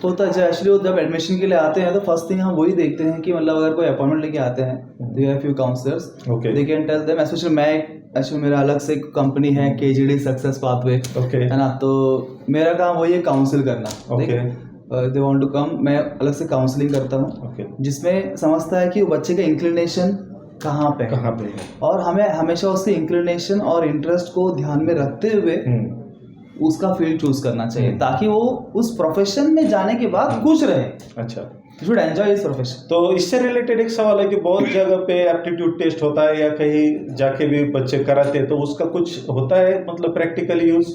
होता है। एक्चुअली वो जब एडमिशन के लिए आते हैं तो फर्स्ट थिंग हम वही देखते हैं कि मतलब अगर कोई अपॉइंटमेंट लेके आते हैं, they have few counsellors, they can tell them, specially मैं एक्चुअली मेरा अलग से कंपनी है KGD सक्सेस पाथवे, है ना, तो मेरा काम वही है काउंसिल करना। दे वांट टू कम, मैं अलग से काउंसलिंग करता हूँ, जिसमें समझता है कि वो बच्चे का इंक्लिनेशन कहाँ पे है, और हमें हमेशा उसके इंक्लिनेशन और इंटरेस्ट को ध्यान में रखते हुए उसका फील्ड चूज करना चाहिए, ताकि वो उस प्रोफेशन में जाने के बाद खुश रहे। अच्छा, शुड एंजॉय हिज प्रोफेशन। तो इससे रिलेटेड एक सवाल है कि बहुत जगह पे एप्टीट्यूड टेस्ट होता है या कहीं जाके भी बच्चे कराते हैं, तो उसका कुछ होता है मतलब प्रैक्टिकली यूज?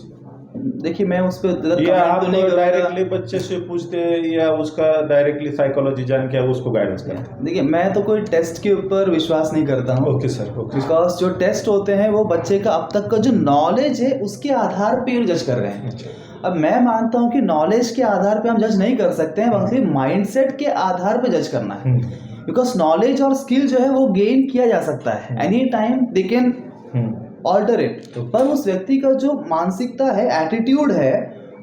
देखिए, मैं उस पर या आप डायरेक्टली बच्चे से पूछते हैं या उसका डायरेक्टली साइकोलॉजी जान के उसको गाइडेंस करते हैं? देखिए, मैं तो कोई टेस्ट के ऊपर विश्वास नहीं करता हूँ। ओके सर, बिकॉज जो टेस्ट होते हैं वो बच्चे का अब तक का जो नॉलेज है उसके आधार पे जज कर रहे हैं। अब मैं मानता हूँ कि नॉलेज के आधार पे हम जज नहीं कर सकते हैं, बल्कि माइंडसेट के आधार पे जज करना है। बिकॉज नॉलेज और स्किल जो है वो गेन किया जा सकता है, any time they can alter it, पर उस व्यक्ति का जो मानसिकता है, एटीट्यूड है,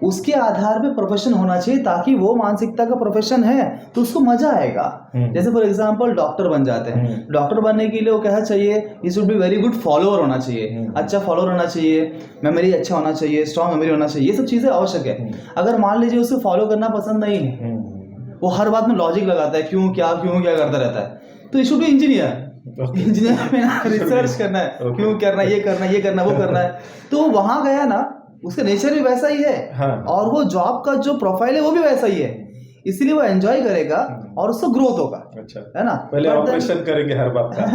उसके आधार पे प्रोफेशन होना चाहिए, ताकि वो मानसिकता का प्रोफेशन है तो उसको मजा आएगा। जैसे फॉर एग्जांपल डॉक्टर बन जाते हैं, डॉक्टर बनने के लिए वो क्या चाहिए, he should be very good follower होना चाहिए, अच्छा फॉलोअर होना चाहिए, मेमोरी अच्छा होना चाहिए, स्ट्रॉन्ग मेमोरी होना चाहिए, ये सब चीजें आवश्यक है। अगर मान लीजिए उसे फॉलो करना पसंद नहीं है, वो हर बात में लॉजिक लगाता है, क्यों क्या करता रहता है, तो he should be engineer. Engineer में ना रिसर्च करना है, क्यों करना है, ये करना वो करना है, तो वहां गया ना, उसका नेचर भी वैसा ही है, और वो जॉब का जो प्रोफाइल है वो भी वैसा ही है, इसलिए वो एंजॉय करेगा और उसको ग्रोथ होगा। अच्छा, है ना, पहले ऑपरेशन करेंगे हर बात का,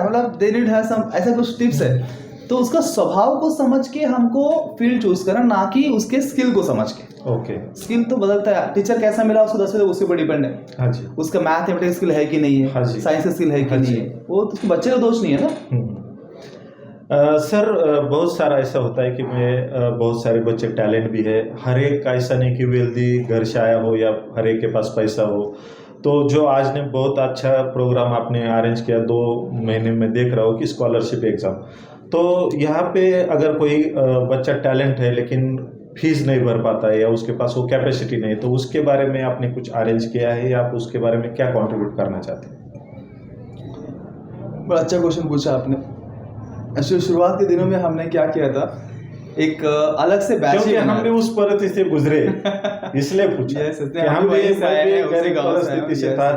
मतलब दे नीड हैव सम, ऐसा कुछ टिप्स है। तो उसका स्वभाव को समझ के हमको फील्ड चूज करना, ना कि उसके स्किल को समझ के। स्किल तो बदलता है, टीचर कैसा मिला उसको 10 उसके ऊपर डिपेंड है। हाँ जी, उसका मैथमेटिक्स स्किल है कि नहीं है, हाँ साइंस स्किल है कि नहीं है, वो तो बच्चे का दोष नहीं है ना। सर, बहुत सारा ऐसा होता है कि मैं बहुत सारे बच्चे टैलेंट भी है, हर एक का ऐसा नहीं कि वेल्दी घर से आया हो या हर एक के पास पैसा हो। तो जो आज ने बहुत अच्छा प्रोग्राम आपने अरेंज किया 2 महीने में, देख रहा हो कि स्कॉलरशिप एग्ज़ाम, तो यहाँ पे अगर कोई बच्चा टैलेंट है लेकिन फीस नहीं भर पाता है या उसके पास वो कैपेसिटी नहीं, तो उसके बारे में आपने कुछ अरेंज किया है या आप उसके बारे में क्या कंट्रीब्यूट करना चाहते हैं? बड़ा अच्छा क्वेश्चन पूछा आपने। ऐसे शुरुआत के दिनों में हमने क्या किया था, एक अलग से बैच, क्योंकि हमने उस परिस्थिति से गुजरे इसलिए पूछा। हम भी परिस्थिति से था,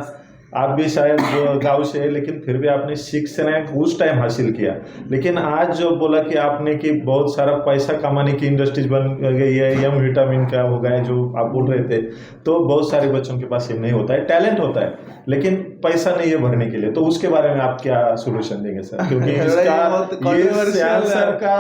आप भी शायद गांव से है, लेकिन फिर भी आपने 6 रैंक उस टाइम हासिल किया। लेकिन आज जो बोला कि आपने कि बहुत सारा पैसा कमाने की इंडस्ट्रीज बन गई है, यम विटामिन का हो गया जो आप बोल रहे थे, तो बहुत सारे बच्चों के पास ये नहीं होता है, टैलेंट होता है लेकिन पैसा नहीं है भरने के लिए। तो उसके बारे में आप क्या सोल्यूशन देंगे सर? क्योंकि इसका आंसर का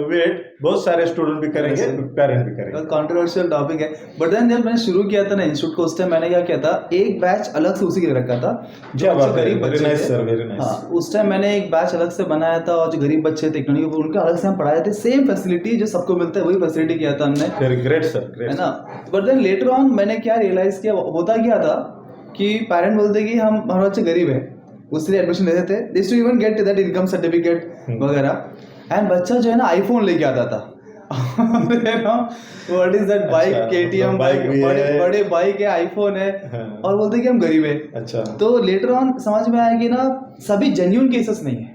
वेट बहुत सारे स्टूडेंट भी करेंगे, पेरेंट भी करेंगे। कंट्रोवर्शियल टॉपिक है, बट देन जब मैंने शुरू किया था ना इंस्टीट्यूट को, उस टाइम मैंने क्या किया था, एक बैच अलग से उसी के लिए रखा था जो गरीब बच्चे थे। हाँ, उस टाइम मैंने एक बैच अलग से बनाया था और जो गरीब बच्चे थे उनके अलग से हम पढ़ाए थे। सेम फैसिलिटी जो सबको मिलता है वही फैसिलिटी किया था हमने। ग्रेट सर, है ना। बट देन लेटर ऑन मैंने क्या रियलाइज किया, होता क्या था कि पेरेंट बोलते कि हमारे बच्चे गरीब है, उसलिए एडमिशन लेते थे, this to even get that income certificate वगैरह, एंड बच्चा जो है ना आईफोन लेके आता था। What is that bike, KTM bike, बड़े बाइक है, आईफोन है, और बोलते कि हम गरीब है। अच्छा, तो लेटर ऑन समझ में आया कि ना सभी जेन्युइन केसेस नहीं है,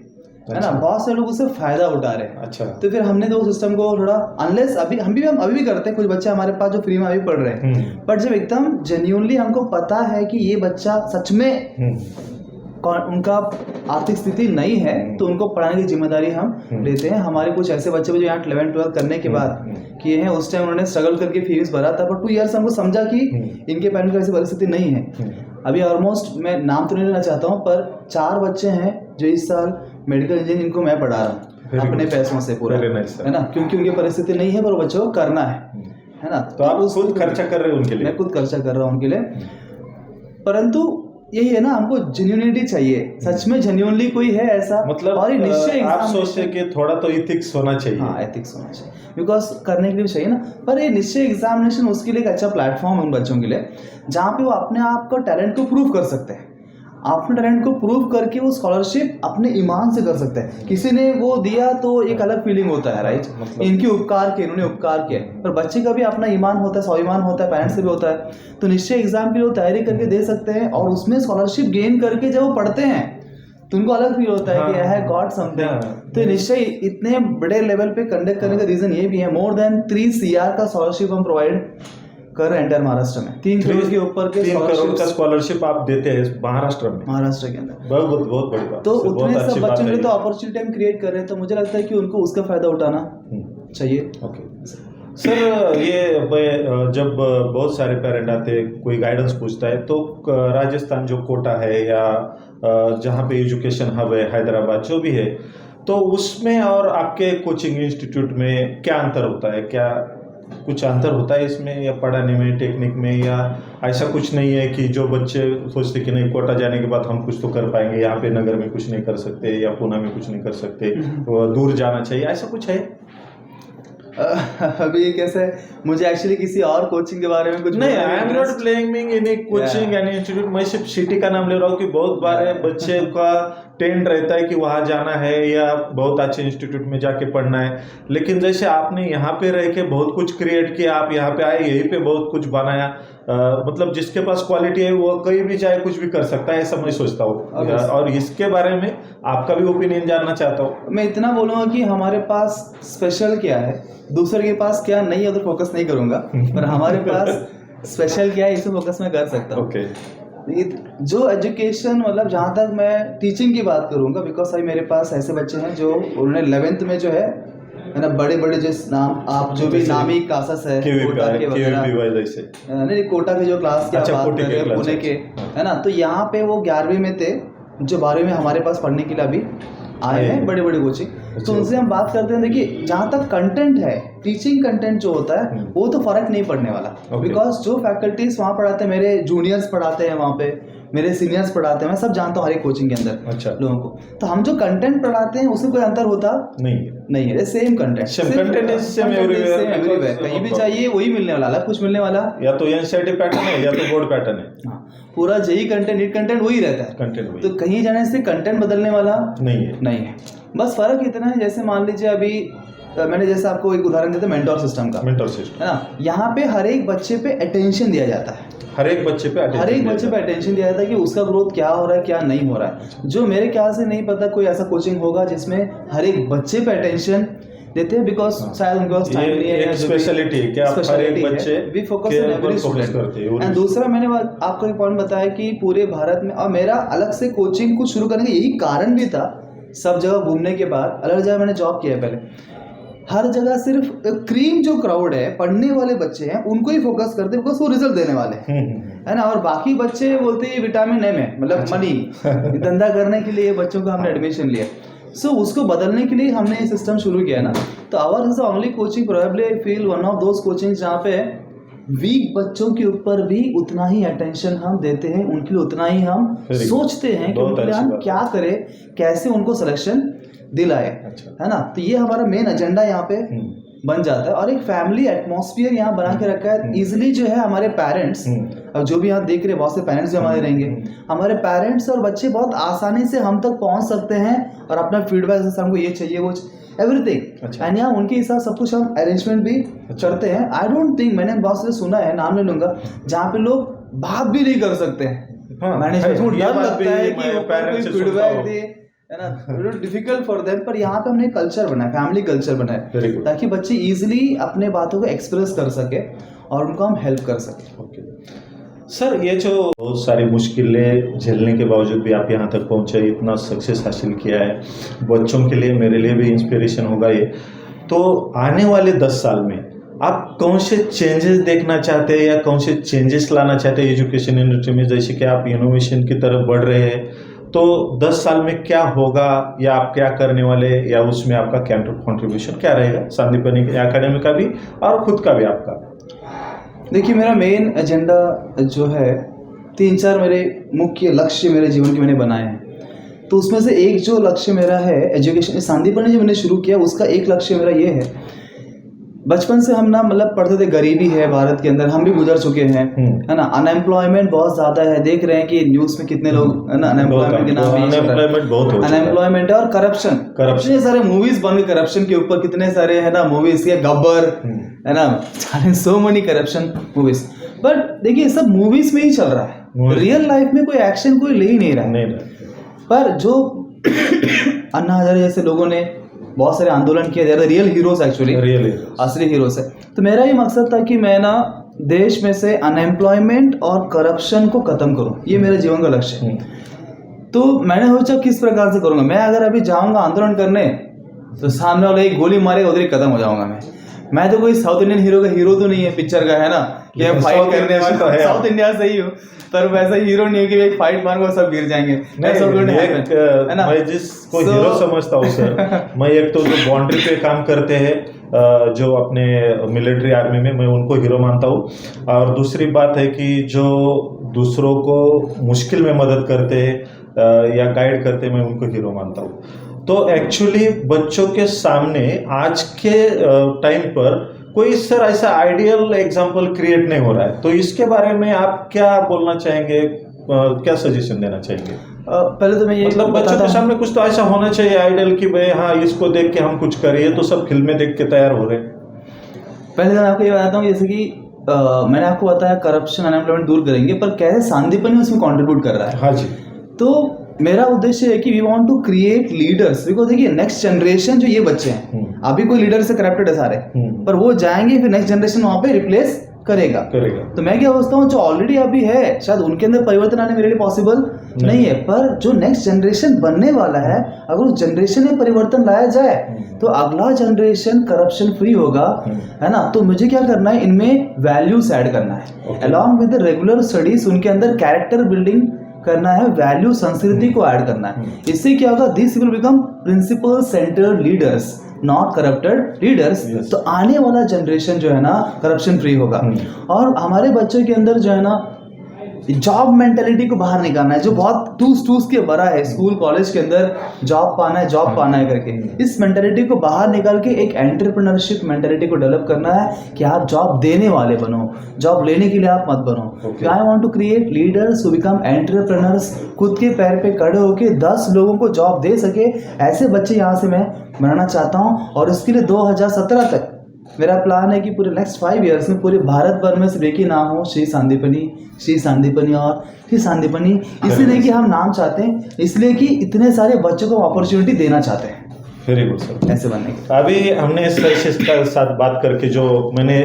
है ना, बहुत से लोग उससे फायदा उठा रहे हैं। अच्छा, तो फिर हमने तो सिस्टम को थोड़ा, अनलेस अभी अभी भी करते हैं, कुछ बच्चे हमारे पास जो फ्री में अभी पढ़ रहे हैं, बट जब एकदम जेन्युइनली हमको पता है कि ये बच्चा सच में उनका आर्थिक स्थिति नहीं है, तो उनको पढ़ाने की जिम्मेदारी हम लेते हैं। हमारे कुछ ऐसे बच्चे जो यहाँ 11-12 करने के बाद किए हैं, उस टाइम उन्होंने स्ट्रगल करके फीस भरा था, बट 2 ईयर्स हमको समझा कि इनके पेरेंट्स की ऐसी परिस्थिति नहीं है। अभी ऑलमोस्ट, मैं नाम तो नहीं लेना चाहता हूँ, पर 4 बच्चे हैं जो इस साल मेडिकल इंजीनियरिंग इनको मैं पढ़ा रहा हूँ अपने पैसों से पूरा, है ना, क्योंकि उनकी परिस्थिति नहीं है, पर वो बच्चों को करना है ना। तो आप खुद खर्चा कर रहे हो उनके लिए? मैं खुद खर्चा कर रहा हूँ उनके लिए, परंतु यही है ना, हमको जेन्युइनिटी चाहिए, सच में जेन्युइनली कोई है ऐसा, मतलब और निश्चय आप सोचते कि थोड़ा तो एथिक्स होना चाहिए। हाँ, एथिक्स होना चाहिए, बिकॉज करने के लिए चाहिए ना। पर ये निश्चय एग्जामिनेशन उसके लिए एक अच्छा प्लेटफॉर्म है उन बच्चों के लिए, जहाँ पे वो अपने आप का टैलेंट को प्रूव कर सकते हैं। अपने टैलेंट को प्रूव करके वो स्कॉलरशिप अपने ईमान से कर सकते हैं। किसी ने वो दिया तो एक अलग फीलिंग होता है, राइट, मतलब इनके उपकार के, इन्होंने उपकार किया, पर बच्चे का भी अपना ईमान होता है, स्वाभिमान होता है, पेरेंट्स से भी होता है। तो निश्चय एग्जाम के लिए वो तैयारी करके दे सकते हैं, और उसमें स्कॉलरशिप गेन करके जब वो पढ़ते हैं तो उनको अलग फील होता है कि आई हैव गॉट समथिंग। तो निश्चय इतने बड़े लेवल पे कंडक्ट करने का रीजन ये भी है, मोर देन 3 CR का स्कॉलरशिप हम प्रोवाइड कर एंटायर महाराष्ट्र में। 3 करोड़ के ऊपर के 3 करोड़ का स्कॉलरशिप आप देते हैं महाराष्ट्र में? महाराष्ट्र के अंदर बहुत बड़ी बात। तो उतने सब बच्चों के लिए तो अपॉर्चुनिटी हम क्रिएट कर रहे हैं, तो मुझे लगता है कि उनको उसका फायदा उठाना चाहिए। ओके सर, ये जब बहुत सारे पेरेंट आते हैं, कोई गाइडेंस पूछता है, तो राजस्थान जो कोटा है या जहाँ पे एजुकेशन हब है, हैदराबाद जो भी है, तो उसमें और आपके कोचिंग इंस्टीट्यूट में क्या अंतर होता है? क्या कुछ अंतर होता है इसमें, या पढ़ाने में, टेक्निक में, या ऐसा कुछ नहीं है कि जो बच्चे सोचते कि नहीं कोटा जाने के बाद हम कुछ तो कर पाएंगे, यहाँ पे नगर में कुछ नहीं कर सकते या पुणे में कुछ नहीं कर सकते, दूर जाना चाहिए, ऐसा कुछ है? अभी कैसे, मुझे एक्चुअली किसी और कोचिंग के बारे में कुछ नहीं, I am not blaming any coaching any institute, मैं सिर्फ सिटी का नाम ले रहा हूँ कि बहुत बार बच्चे का ट्रेंड रहता है कि वहाँ जाना है या बहुत अच्छे इंस्टीट्यूट में जाके पढ़ना है, लेकिन जैसे आपने यहाँ पे रह के बहुत कुछ क्रिएट किया, आप यहाँ पे आए, यहीं पे बहुत कुछ बनाया, मतलब जिसके पास क्वालिटी है वो कहीं भी जाए कुछ भी कर सकता है, ऐसा मैं सोचता हूँ। और इसके बारे में आपका भी ओपिनियन जानना चाहता हूँ। मैं इतना बोलूँगा कि हमारे पास स्पेशल क्या है, दूसरे के पास क्या नहीं है, तो फोकस नहीं करूँगा, पर हमारे पास स्पेशल क्या है इसे फोकस मैं कर सकता हूँ। ओके, जो एजुकेशन, मतलब जहाँ तक मैं टीचिंग की बात करूँगा, बिकॉज अभी मेरे पास ऐसे बच्चे हैं जो उन्होंने 11th में जो है ना, बड़े बड़े जो नाम, आप जो भी नामी क्लासेस है कोटा के वगैरह, नहीं कोटा के जो क्लास की आप बात कर रहे हैं पुणे के, है ना, तो यहाँ पे वो 11वीं में थे, जो 12वीं में हमारे पास पढ़ने के लिए अभी आए हैं, बड़े बड़े कोचिंग। तो उनसे हम बात करते हैं, देखिए जहाँ तक कंटेंट है, टीचिंग कंटेंट जो होता है वो तो फर्क नहीं पड़ने वाला, बिकॉज जो फैकल्टीज वहाँ पढ़ाते हैं, मेरे जूनियर्स पढ़ाते हैं वहाँ पे, मेरे सीनियर्स पढ़ाते हैं, मैं सब जानता हूँ हर एक कोचिंग के अंदर। अच्छा, लोगों को, तो हम जो कंटेंट पढ़ाते हैं उसमें कोई अंतर होता नहीं है, सेम कंटेंट, कहीं भी चाहिए वही मिलने वाला, अलग कुछ मिलने वाला, या तो एनसीईआरटी पैटर्न है या तो बोर्ड पैटर्न है, पूरा जेई कंटेंट, नीट कंटेंट वही रहता है, कंटेंट। तो कहीं जाने से कंटेंट बदलने वाला नहीं है। बस फर्क इतना है, जैसे मान लीजिए अभी मैंने जैसे आपको एक उदाहरण दिया था मेंटोर सिस्टम का, है ना, यहाँ पे हर एक बच्चे पे अटेंशन दिया जाता है, हर एक बच्चे पे अटेंशन दिया जाता है कि उसका ग्रोथ क्या हो रहा है, क्या नहीं हो रहा है। जो मेरे ख्याल से नहीं पता कोई ऐसा कोचिंग होगा जिसमें हर एक बच्चे पे अटेंशन देते हैं बिकॉज शायद उनके पास टाइम नहीं है, एक स्पेशलिटी है कि आप हर एक बच्चे we focus on every student. And दूसरा मैंने आपको एक पॉइंट बताया कि पूरे भारत में, और मेरा अलग से कोचिंग कुछ शुरू करने का यही कारण भी था। सब जगह घूमने के बाद, अलग जगह मैंने जॉब किया है पहले, हर जगह सिर्फ क्रीम जो क्राउड है, पढ़ने वाले बच्चे हैं, उनको ही फोकस करते हैं बिकॉज वो रिजल्ट देने वाले हैं, है ना। और बाकी बच्चे बोलते हैं विटामिन एम है, मतलब मनी धंधा करने के लिए बच्चों का हमने एडमिशन लिया। सो उसको बदलने के लिए हमने ये सिस्टम शुरू किया ना। तो our is the only coaching, probably I feel one of those coaching जहाँ पे वीक बच्चों के ऊपर भी उतना ही अटेंशन हम देते हैं, उनके लिए उतना ही हम सोचते हैं कि उनके लिए हम क्या करें, कैसे उनको सिलेक्शन दिलाए, है ना। तो ये हमारा मेन एजेंडा यहाँ पे बन जाता है। और एक फैमिली एटमॉस्फेयर यहाँ बना के रखा है इजिली, जो है हमारे पेरेंट्स, अब जो भी यहाँ देख रहे हैं बहुत से पेरेंट्स भी हमारे रहेंगे, हमारे पेरेंट्स और बच्चे बहुत आसानी से हम तक पहुँच सकते हैं और अपना फीडबैक से हमको ये चाहिए वो एवरीथिंग, एंड यहाँ उनके हिसाब सब कुछ हम अरेंजमेंट भी करते हैं। आई डोंट थिंक, मैंने बहुत से सुना है, नाम नहीं लूंगा, जहाँ पे लोग बात भी नहीं कर सकते हैं, मैनेजमेंट को डर लगता है कि कोई फीडबैक दे, है ना, डिफिकल्ट फॉर देम। पर यहाँ पे हमने कल्चर बनाया, फैमिली कल्चर बनाया, ताकि बच्चे इजीली अपने बातों को एक्सप्रेस कर सके और उनको हम हेल्प कर सके। सर, ये जो बहुत सारी मुश्किलें झेलने के बावजूद भी आप यहाँ तक पहुँचे, इतना सक्सेस हासिल किया है, बच्चों के लिए, मेरे लिए भी इंस्पिरेशन होगा ये। तो आने वाले 10 साल में आप कौन से चेंजेस देखना चाहते हैं या कौन से चेंजेस लाना चाहते हैं एजुकेशन इंडस्ट्री में? जैसे कि आप इनोवेशन की तरफ बढ़ रहे हैं, तो 10 साल में क्या होगा या आप क्या करने वाले, या उसमें आपका कंट्रीब्यूशन क्या रहेगा, संदीपनी एकेडमी का भी और खुद का भी आपका? देखिए, मेरा मेन एजेंडा जो है, 3-4 मेरे मुख्य लक्ष्य मेरे जीवन के मैंने बनाए हैं। तो उसमें से एक जो लक्ष्य मेरा है एजुकेशन, संदीपनी जो मैंने शुरू किया उसका एक लक्ष्य मेरा ये है, बचपन से हम ना मतलब पढ़ते थे, गरीबी है भारत के अंदर, हम भी गुजर चुके हैं, है ना। अनएम्प्लॉयमेंट बहुत ज्यादा है, देख रहे हैं कि न्यूज में कितने लोग, है ना, अनएम्प्लॉयमेंट के नाम, अनएम्प्लॉयमेंट और करप्शन, कितने सारे मूवीज बन गए करप्शन के ऊपर, कितने सारे, है ना, मूवीज के गब्बर, है ना, so many corruption movies. But देखिए, सब मूवीज में ही चल रहा है, रियल लाइफ में कोई एक्शन कोई ले ही नहीं रहा। पर जो अन्ना हजारे जैसे लोगों ने बहुत सारे आंदोलन किए, ज़्यादा रियल हीरोज, एक्चुअली असली हीरोज है। तो मेरा ये मकसद था कि मैं ना देश में से अनएम्प्लॉयमेंट और करप्शन को खत्म करूं, ये मेरे जीवन का लक्ष्य है। तो मैंने सोचा किस प्रकार से करूंगा। मैं अगर अभी जाऊंगा आंदोलन करने तो सामने वाले एक गोली मारे, उधर ही खत्म हो जाऊंगा मैं तो कोई साउथ इंडियन हीरो का हीरो तो नहीं है पिक्चर का, है ना, कि मैं फाइट करने वाला, साउथ इंडिया से ही हूँ, पर वैसा हीरो नहीं है कि एक फाइट मारूंगा सब गिर जाएंगे। मैं जिसको हीरो समझता हूँ सर, मैं एक तो जो बाउंड्री पे काम करते हैं, जो अपने मिलिट्री आर्मी में, मैं उनको हीरो मानता हूँ। और दूसरी बात है कि जो दूसरों को मुश्किल में मदद करते हैं या गाइड करते हैं, मैं उनको हीरो मानता हूँ। तो एक्चुअली बच्चों के सामने आज के टाइम पर कोई सर ऐसा आइडियल एग्जाम्पल क्रिएट नहीं हो रहा है, तो इसके बारे में आप क्या बोलना चाहेंगे, क्या सजेशन देना चाहेंगे? पहले तो मैं ये मतलब बच्चों के सामने कुछ तो ऐसा होना चाहिए आइडियल कि भाई हाँ, इसको देख के हम कुछ करिए, तो सब फिल्में देख के तैयार हो रहे हैं। पहले मैं आपको ये बताता हूँ, जैसे कि मैंने आपको बताया करप्शन, अनएम्प्लॉयमेंट दूर करेंगे, पर कैसे संदीपनी उसमें कंट्रीब्यूट कर रहा है। हाँ जी। तो मेरा उद्देश्य है कि we want to create leaders, because देखिए नेक्स्ट जनरेशन जो ये बच्चे हैं, अभी कोई लीडर से करप्टेड है सारे, पर वो जाएंगे, फिर नेक्स्ट जनरेशन वहां पे रिप्लेस करेगा। तो मैं क्या सोचता हूँ, जो ऑलरेडी अभी है शायद उनके अंदर परिवर्तन आने मेरे लिए पॉसिबल नहीं है, पर जो नेक्स्ट जनरेशन बनने वाला है, अगर उस जनरेशन में परिवर्तन लाया जाए तो अगला जनरेशन करप्शन फ्री होगा, है ना। तो मुझे क्या करना है, इनमें वैल्यूज ऐड करना है, along with the regular studies उनके अंदर कैरेक्टर बिल्डिंग करना है, वैल्यू संस्कृति को ऐड करना है। इससे क्या होगा, this will become principle centred leaders, not corrupted leaders. तो आने वाला जनरेशन जो है ना करप्शन फ्री होगा। और हमारे बच्चों के अंदर जो है ना जॉब मेंटेलिटी को बाहर निकालना है, जो बहुत टूस के भरा है स्कूल कॉलेज के अंदर, जॉब पाना है करके, इस मेंटेलिटी को बाहर निकाल के एक एंटरप्रेन्योरशिप मेंटेलिटी को डेवलप करना है कि आप जॉब देने वाले बनो, जॉब लेने के लिए आप मत बनो। I want to create leaders who become entrepreneurs, खुद के पैर पे खड़े होके 10 लोगों को जॉब दे सके, ऐसे बच्चे यहाँ से मैं बनाना चाहता हूँ। और इसके लिए 2017 तक मेरा प्लान है कि पूरे नेक्स्ट 5 इयर्स में पूरे भारत भर में सिर्फ एक ही नाम हो, श्री सांदीपनी और श्री सांदीपनी। इसलिए कि हम नाम चाहते हैं, इसलिए कि इतने सारे बच्चों को अपॉर्चुनिटी देना चाहते हैं। Very good sir. ऐसे बनने के। अभी हमने इस के साथ बात करके जो मैंने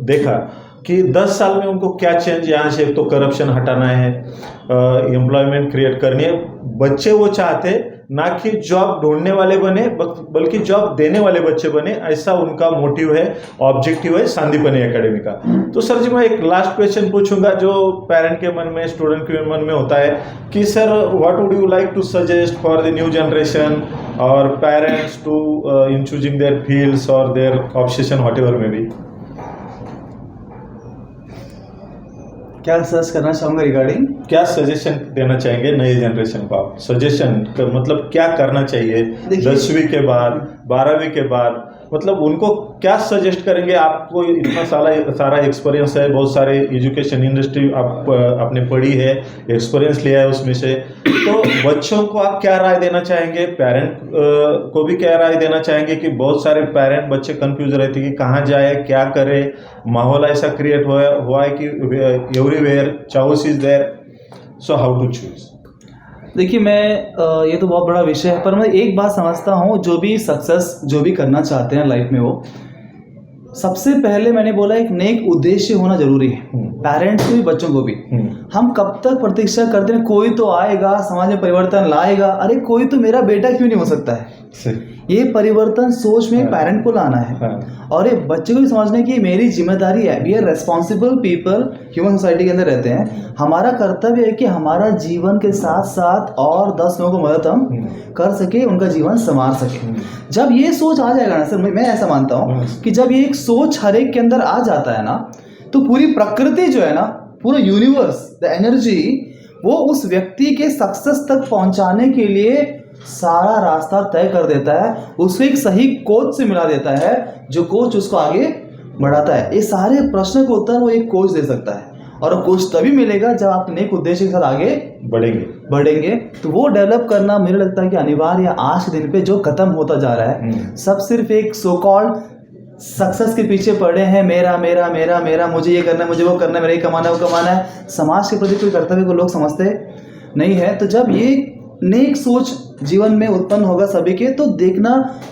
देखा कि 10 साल में उनको क्या चेंज, यहाँ से एक तो करप्शन हटाना है, एम्प्लॉयमेंट क्रिएट करनी है। बच्चे वो चाहते ना कि जॉब ढूंढने वाले बने, बल्कि जॉब देने वाले बच्चे बने, ऐसा उनका मोटिव है, ऑब्जेक्टिव है सांदीपनि एकेडमी का। तो सर जी मैं एक लास्ट क्वेश्चन पूछूंगा जो पेरेंट के मन में, स्टूडेंट के मन में होता है कि sir what would you like to suggest for the new generation और parents to in choosing their fields और देयर ऑब्सेशन व्हाटएवर में बी। क्या सर्च करना चाहूँगा रिगार्डिंग, क्या सजेशन देना चाहेंगे नई जनरेशन को आप? सजेशन का मतलब क्या करना चाहिए 10वीं के बाद, 12वीं के बाद, मतलब उनको क्या सजेस्ट करेंगे? आपको इतना सारा एक्सपीरियंस है, बहुत सारे एजुकेशन इंडस्ट्री आपने पढ़ी है, एक्सपीरियंस लिया है उसमें से, तो बच्चों को आप क्या राय देना चाहेंगे? पेरेंट को भी क्या राय देना चाहेंगे कि बहुत सारे पेरेंट बच्चे कंफ्यूज रहते हैं कि कहाँ जाए, क्या करे, माहौल ऐसा क्रिएट हुआ है कि everywhere chaos is there, so how to choose? देखिए मैं ये तो बहुत बड़ा विषय है, पर मैं एक बात समझता हूँ, जो भी सक्सेस जो भी करना चाहते हैं लाइफ में, वो सबसे पहले मैंने बोला एक नेक उद्देश्य होना जरूरी है, पेरेंट्स को भी बच्चों को भी। हम कब तक प्रतीक्षा करते हैं कोई तो आएगा समाज में परिवर्तन लाएगा, अरे कोई तो मेरा बेटा क्यों नहीं हो सकता है? ये परिवर्तन सोच में पेरेंट को लाना है और ये बच्चे को भी समझने की मेरी जिम्मेदारी है। We are responsible people, human society के अंदर रहते हैं, हमारा कर्तव्य है कि हमारा जीवन के साथ साथ और 10 लोगों को मदद हम कर सके, उनका जीवन संवार सके। जब ये सोच आ जाएगा ना सर, मैं ऐसा मानता हूँ कि जब ये एक सोच हर एक के अंदर आ जाता है ना, तो पूरी प्रकृति जो है ना, पूरा यूनिवर्स, द एनर्जी, वो उस व्यक्ति के सक्सेस तक पहुंचाने के लिए सारा रास्ता तय कर देता है, उसको एक सही कोच से मिला देता है, जो कोच उसको आगे बढ़ाता है। ये सारे प्रश्न को उत्तर वो एक कोच दे सकता है, और वो कोच तभी मिलेगा जब आप नेक उद्देश्य के साथ आगे बढ़ेंगे। तो वो डेवलप करना मुझे लगता है कि अनिवार्य है आज के दिन पे, जो खत्म होता जा रहा है। सब सिर्फ एक सो कॉल्ड सक्सेस के पीछे पड़े हैं, मेरा मेरा मेरा मेरा, मुझे ये करना है, मुझे वो करना है, मेरा ये कमाना है, वो कमाना है। समाज के प्रति कोई कर्तव्य को लोग समझते नहीं है। तो जब ये नेक सोच जीवन में उत्पन्न होगा सभी के, तो देखना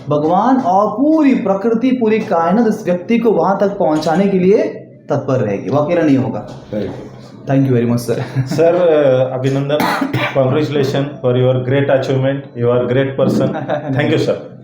भगवान और पूरी प्रकृति, पूरी कायनात इस व्यक्ति को वहां तक पहुंचाने के लिए तत्पर रहेगी, वो अकेला नहीं होगा। Thank you very much sir. Sir अभिनंदन, congratulation for your great achievement, you are great person. Thank you sir.